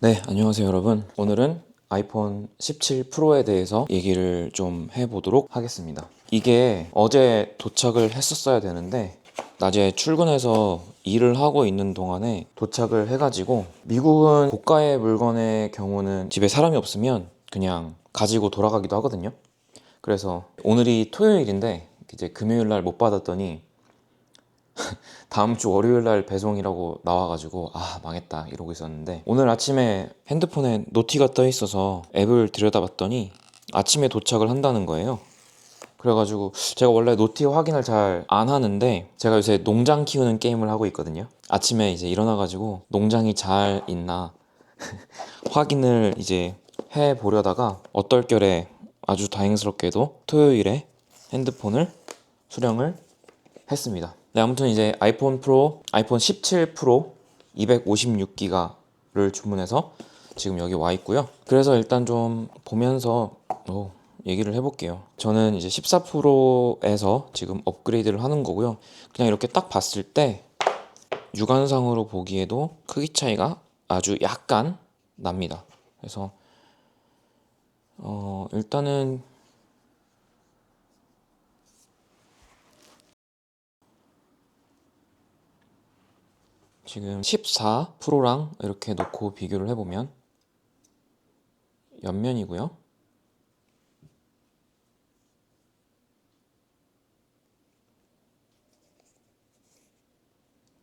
네, 안녕하세요 여러분. 오늘은 아이폰 17 프로에 대해서 얘기를 좀 해보도록 하겠습니다. 이게 어제 도착을 했었어야 되는데 낮에 출근해서 일을 하고 있는 동안에 도착을 해가지고, 미국은 고가의 물건의 경우는 집에 사람이 없으면 그냥 가지고 돌아가기도 하거든요. 그래서 오늘이 토요일인데 이제 금요일 날 못 받았더니 다음 주 월요일 날 배송이라고 나와가지고 망했다 이러고 있었는데, 오늘 아침에 핸드폰에 노티가 떠 있어서 앱을 들여다봤더니 아침에 도착을 한다는 거예요. 그래가지고 제가 원래 노티 확인을 잘 안 하는데, 제가 요새 농장 키우는 게임을 하고 있거든요. 아침에 이제 일어나가지고 농장이 잘 있나 확인을 이제 해 보려다가 어떨결에 아주 다행스럽게도 토요일에 핸드폰을 수령을 했습니다. 네, 아무튼 이제 아이폰 17 프로 256기가를 주문해서 지금 여기 와 있고요. 그래서 일단 좀 보면서 얘기를 해볼게요. 저는 이제 14 프로에서 지금 업그레이드를 하는 거고요. 그냥 이렇게 딱 봤을 때 육안상으로 보기에도 크기 차이가 아주 약간 납니다. 그래서 일단은 지금 14 프로랑 이렇게 놓고 비교를 해보면 옆면이고요.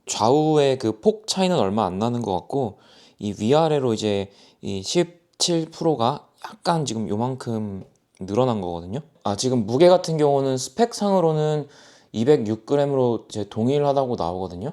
좌우의 그 폭 차이는 얼마 안 나는 것 같고, 이 위아래로 이제 이 17 프로가 약간 지금 요만큼 늘어난 거거든요. 지금 무게 같은 경우는 스펙상으로는 206g으로 이제 동일하다고 나오거든요.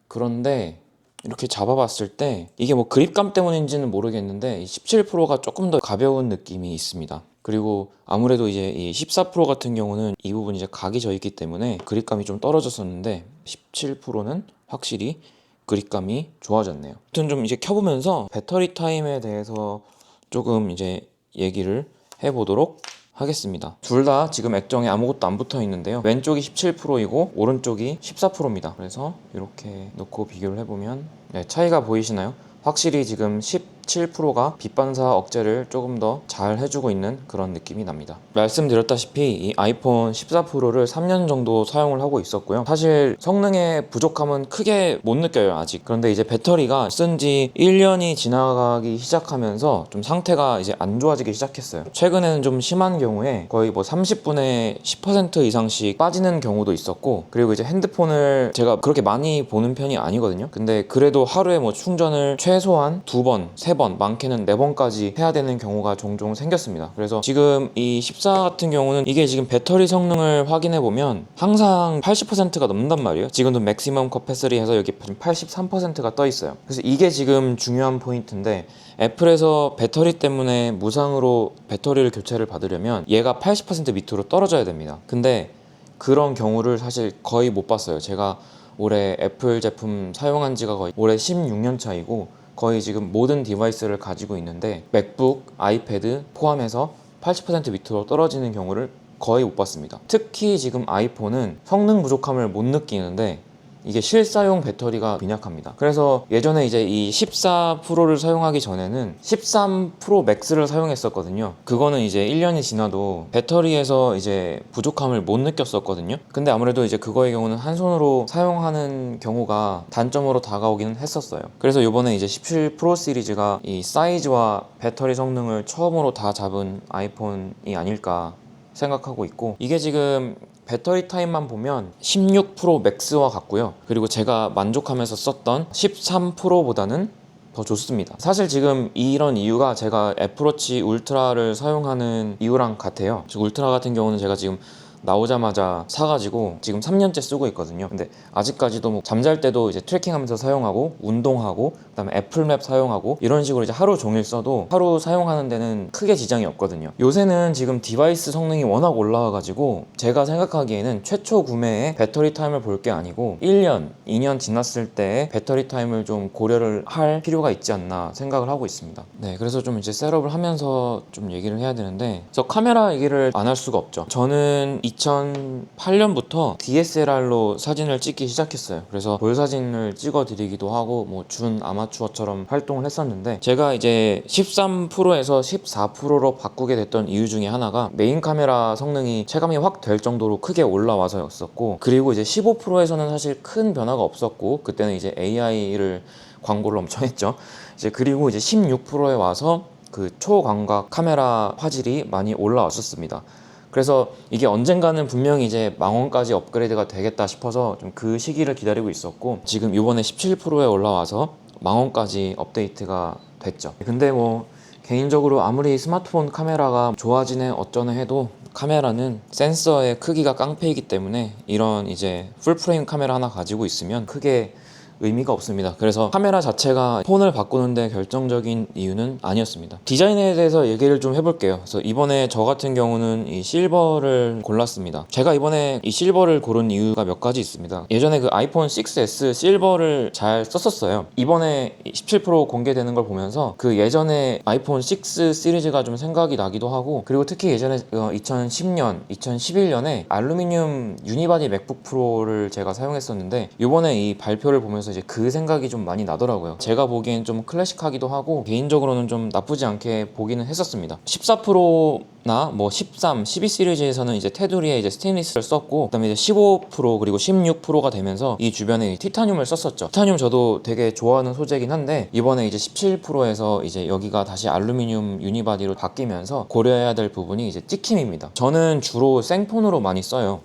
그런데 이렇게 잡아봤을 때 이게 뭐 그립감 때문인지는 모르겠는데, 이 17 프로가 조금 더 가벼운 느낌이 있습니다. 그리고 아무래도 이제 이 14 프로 같은 경우는 이 부분이 이제 각이 져 있기 때문에 그립감이 좀 떨어졌었는데, 17 프로는 확실히 그립감이 좋아졌네요. 아무튼 좀 이제 켜보면서 배터리 타임에 대해서 조금 이제 얘기를 해보도록 하겠습니다. 둘 다 지금 액정에 아무것도 안 붙어 있는데요. 왼쪽이 17 프로이고 오른쪽이 14 프로입니다. 그래서 이렇게 놓고 비교를 해보면 차이가 보이시나요? 확실히 지금 17 프로가 빛 반사 억제를 조금 더 잘 해주고 있는 그런 느낌이 납니다. 말씀드렸다시피 이 아이폰 14 프로를 3년 정도 사용을 하고 있었고요. 사실 성능의 부족함은 크게 못 느껴요 아직. 그런데 이제 배터리가 쓴 지 1년이 지나가기 시작하면서 좀 상태가 이제 안 좋아지기 시작했어요. 최근에는 좀 심한 경우에 거의 뭐 30분에 10% 이상씩 빠지는 경우도 있었고, 그리고 이제 핸드폰을 제가 그렇게 많이 보는 편이 아니거든요. 근데 그래도 하루에 뭐 충전을 최소한 2번, 3번, 많게는 4번까지 해야 되는 경우가 종종 생겼습니다. 그래서 지금 이 14 같은 경우는 이게 지금 배터리 성능을 확인해 보면 항상 80%가 넘는단 말이에요. 지금도 맥시멈 커패시티 해서 여기 83%가 떠 있어요. 그래서 이게 지금 중요한 포인트인데, 애플에서 배터리 때문에 무상으로 배터리를 교체를 받으려면 얘가 80% 밑으로 떨어져야 됩니다. 근데 그런 경우를 사실 거의 못 봤어요. 제가 올해 애플 제품 사용한 지가 거의 올해 16년 차이고, 거의 지금 모든 디바이스를 가지고 있는데 맥북, 아이패드 포함해서 80% 밑으로 떨어지는 경우를 거의 못 봤습니다. 특히 지금 아이폰은 성능 부족함을 못 느끼는데 이게 실사용 배터리가 빈약합니다. 그래서 예전에 이제 이 14 프로를 사용하기 전에는 13 프로 맥스를 사용했었거든요. 그거는 이제 1년이 지나도 배터리에서 이제 부족함을 못 느꼈었거든요. 근데 아무래도 이제 그거의 경우는 한 손으로 사용하는 경우가 단점으로 다가오기는 했었어요. 그래서 이번에 이제 17 프로 시리즈가 이 사이즈와 배터리 성능을 처음으로 다 잡은 아이폰이 아닐까 생각하고 있고, 이게 지금 배터리 타임만 보면 16 프로 맥스와 같고요. 그리고 제가 만족하면서 썼던 13 프로보다는 더 좋습니다. 사실 지금 이런 이유가 제가 애플워치 울트라를 사용하는 이유랑 같아요. 즉 울트라 같은 경우는 제가 지금 나오자마자 사가지고 지금 3년째 쓰고 있거든요. 근데 아직까지도 뭐 잠잘 때도 이제 트래킹하면서 사용하고, 운동하고, 그다음에 애플맵 사용하고, 이런 식으로 이제 하루 종일 써도 하루 사용하는 데는 크게 지장이 없거든요. 요새는 지금 디바이스 성능이 워낙 올라와가지고 제가 생각하기에는 최초 구매에 배터리 타임을 볼 게 아니고 1년, 2년 지났을 때 배터리 타임을 좀 고려를 할 필요가 있지 않나 생각을 하고 있습니다. 네, 그래서 좀 이제 셋업을 하면서 좀 얘기를 해야 되는데, 그래서 카메라 얘기를 안 할 수가 없죠. 저는 2008년부터 DSLR로 사진을 찍기 시작했어요. 그래서 볼 사진을 찍어 드리기도 하고 뭐 준 아마추어처럼 활동을 했었는데, 제가 이제 13 프로에서 14 프로로 바꾸게 됐던 이유 중에 하나가 메인 카메라 성능이 체감이 확 될 정도로 크게 올라와서였었고, 그리고 이제 15 프로에서는 사실 큰 변화가 없었고, 그때는 이제 AI를 광고를 엄청 했죠. 이제 그리고 이제 16 프로에 와서 그 초광각 카메라 화질이 많이 올라왔었습니다. 그래서 이게 언젠가는 분명히 이제 망원까지 업그레이드가 되겠다 싶어서 좀 그 시기를 기다리고 있었고, 지금 이번에 17 프로에 올라와서 망원까지 업데이트가 됐죠. 근데 뭐 개인적으로 아무리 스마트폰 카메라가 좋아지네 어쩌네 해도 카메라는 센서의 크기가 깡패이기 때문에 이런 이제 풀프레임 카메라 하나 가지고 있으면 크게 의미가 없습니다. 그래서 카메라 자체가 폰을 바꾸는데 결정적인 이유는 아니었습니다. 디자인에 대해서 얘기를 좀 해볼게요. 그래서 이번에 저 같은 경우는 이 실버를 골랐습니다. 제가 이번에 이 실버를 고른 이유가 몇 가지 있습니다. 예전에 그 아이폰 6s 실버를 잘 썼었어요. 이번에 17 프로 공개되는 걸 보면서 그 예전에 아이폰 6 시리즈가 좀 생각이 나기도 하고, 그리고 특히 예전에 2010년, 2011년에 알루미늄 유니바디 맥북 프로를 제가 사용했었는데, 이번에 이 발표를 보면서 이제 그 생각이 좀 많이 나더라고요. 제가 보기엔 좀 클래식하기도 하고 개인적으로는 좀 나쁘지 않게 보기는 했었습니다. 14 프로나 뭐 13, 12 시리즈에서는 이제 테두리에 이제 스테인리스를 썼고, 그다음에 이제 15 프로 그리고 16 프로가 되면서 이 주변에 티타늄을 썼었죠. 티타늄 저도 되게 좋아하는 소재긴 한데, 이번에 이제 17 프로에서 이제 여기가 다시 알루미늄 유니바디로 바뀌면서 고려해야 될 부분이 이제 찍힘입니다. 저는 주로 생폰으로 많이 써요.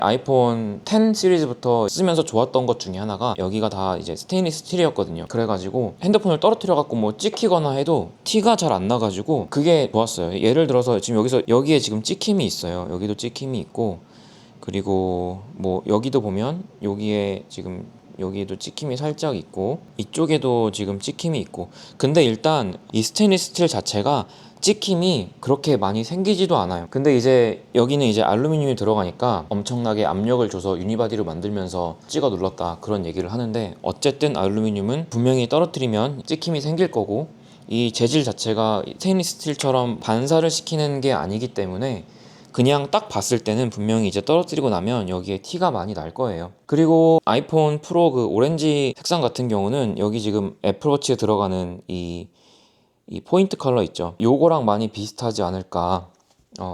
아이폰 10 시리즈부터 쓰면서 좋았던 것 중에 하나가 여기가 다 이제 스테인리스 스틸이었거든요. 그래가지고 핸드폰을 떨어뜨려 갖고 뭐 찍히거나 해도 티가 잘 안 나가지고 그게 좋았어요. 예를 들어서 지금 여기에 지금 찍힘이 있어요. 여기도 찍힘이 있고, 그리고 뭐 여기도 보면 여기에 지금 여기도 찍힘이 살짝 있고, 이쪽에도 지금 찍힘이 있고. 근데 일단 이 스테인리스 스틸 자체가 찍힘이 그렇게 많이 생기지도 않아요. 근데 이제 여기는 이제 알루미늄이 들어가니까 엄청나게 압력을 줘서 유니바디로 만들면서 찍어 눌렀다 그런 얘기를 하는데, 어쨌든 알루미늄은 분명히 떨어뜨리면 찍힘이 생길 거고, 이 재질 자체가 스테인리스 스틸처럼 반사를 시키는 게 아니기 때문에 그냥 딱 봤을 때는 분명히 이제 떨어뜨리고 나면 여기에 티가 많이 날 거예요. 그리고 아이폰 프로 그 오렌지 색상 같은 경우는 여기 지금 애플워치에 들어가는 이 포인트 컬러 있죠. 요거랑 많이 비슷하지 않을까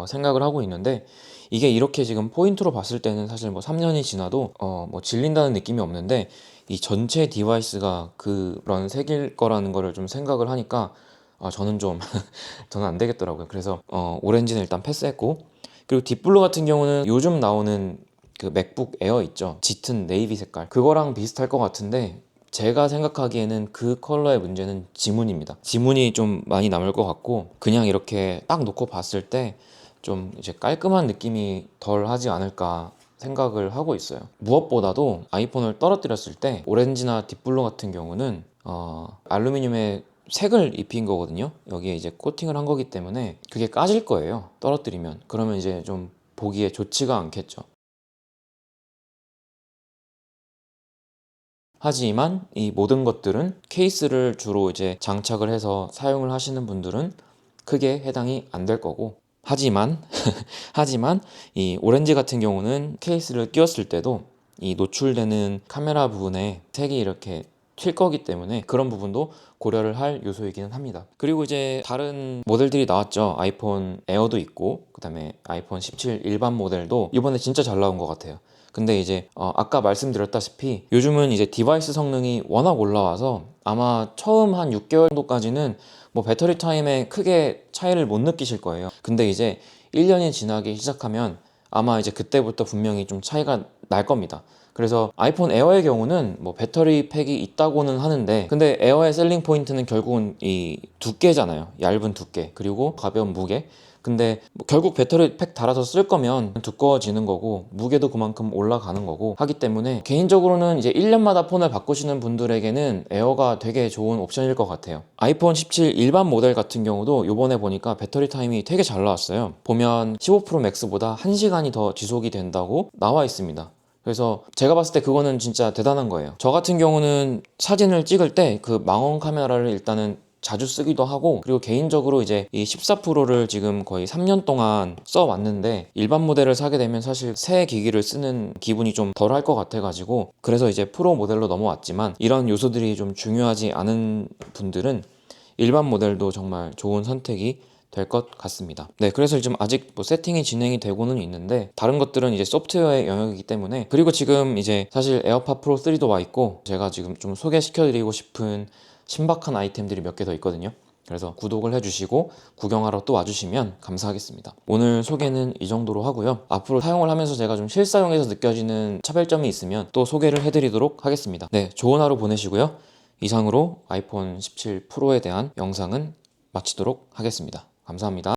생각을 하고 있는데, 이게 이렇게 지금 포인트로 봤을 때는 사실 뭐 3년이 지나도 뭐 질린다는 느낌이 없는데, 이 전체 디바이스가 그런 색일 거라는 거를 좀 생각을 하니까 저는 좀 저는 안 되겠더라고요. 그래서 오렌지는 일단 패스했고, 그리고 딥블루 같은 경우는 요즘 나오는 그 맥북 에어 있죠. 짙은 네이비 색깔, 그거랑 비슷할 것 같은데, 제가 생각하기에는 그 컬러의 문제는 지문입니다. 지문이 좀 많이 남을 것 같고, 그냥 이렇게 딱 놓고 봤을 때 좀 이제 깔끔한 느낌이 덜 하지 않을까 생각을 하고 있어요. 무엇보다도 아이폰을 떨어뜨렸을 때 오렌지나 딥블루 같은 경우는 알루미늄에 색을 입힌 거거든요. 여기에 이제 코팅을 한 거기 때문에 그게 까질 거예요. 떨어뜨리면. 그러면 이제 좀 보기에 좋지가 않겠죠. 하지만 이 모든 것들은 케이스를 주로 이제 장착을 해서 사용을 하시는 분들은 크게 해당이 안 될 거고, 하지만 이 오렌지 같은 경우는 케이스를 끼웠을 때도 이 노출되는 카메라 부분에 색이 이렇게 튈 거기 때문에 그런 부분도 고려를 할 요소이기는 합니다. 그리고 이제 다른 모델들이 나왔죠. 아이폰 에어도 있고, 그 다음에 아이폰 17 일반 모델도 이번에 진짜 잘 나온 것 같아요. 근데 이제 아까 말씀드렸다시피 요즘은 이제 디바이스 성능이 워낙 올라와서 아마 처음 한 6개월 정도까지는 뭐 배터리 타임에 크게 차이를 못 느끼실 거예요. 근데 이제 1년이 지나기 시작하면 아마 이제 그때부터 분명히 좀 차이가 날 겁니다. 그래서 아이폰 에어의 경우는 뭐 배터리 팩이 있다고는 하는데, 근데 에어의 셀링 포인트는 결국은 이 두께잖아요. 얇은 두께, 그리고 가벼운 무게. 근데 뭐 결국 배터리 팩 달아서 쓸 거면 두꺼워지는 거고, 무게도 그만큼 올라가는 거고 하기 때문에 개인적으로는 이제 1년마다 폰을 바꾸시는 분들에게는 에어가 되게 좋은 옵션일 것 같아요. 아이폰 17 일반 모델 같은 경우도 요번에 보니까 배터리 타임이 되게 잘 나왔어요. 보면 15 프로 맥스보다 1시간이 더 지속이 된다고 나와 있습니다. 그래서 제가 봤을 때 그거는 진짜 대단한 거예요. 저 같은 경우는 사진을 찍을 때 그 망원 카메라를 일단은 자주 쓰기도 하고, 그리고 개인적으로 이제 이 14%를 지금 거의 3년 동안 써왔는데 일반 모델을 사게 되면 사실 새 기기를 쓰는 기분이 좀 덜 할 것 같아가지고, 그래서 이제 프로 모델로 넘어왔지만 이런 요소들이 좀 중요하지 않은 분들은 일반 모델도 정말 좋은 선택이 될 것 같습니다. 네, 그래서 지금 아직 뭐 세팅이 진행이 되고는 있는데 다른 것들은 이제 소프트웨어의 영역이기 때문에, 그리고 지금 이제 사실 에어팟 프로 3도 와 있고 제가 지금 좀 소개시켜드리고 싶은 신박한 아이템들이 몇 개 더 있거든요. 그래서 구독을 해주시고 구경하러 또 와주시면 감사하겠습니다. 오늘 소개는 이 정도로 하고요. 앞으로 사용을 하면서 제가 좀 실사용에서 느껴지는 차별점이 있으면 또 소개를 해드리도록 하겠습니다. 네, 좋은 하루 보내시고요. 이상으로 아이폰 17 프로에 대한 영상은 마치도록 하겠습니다. 감사합니다.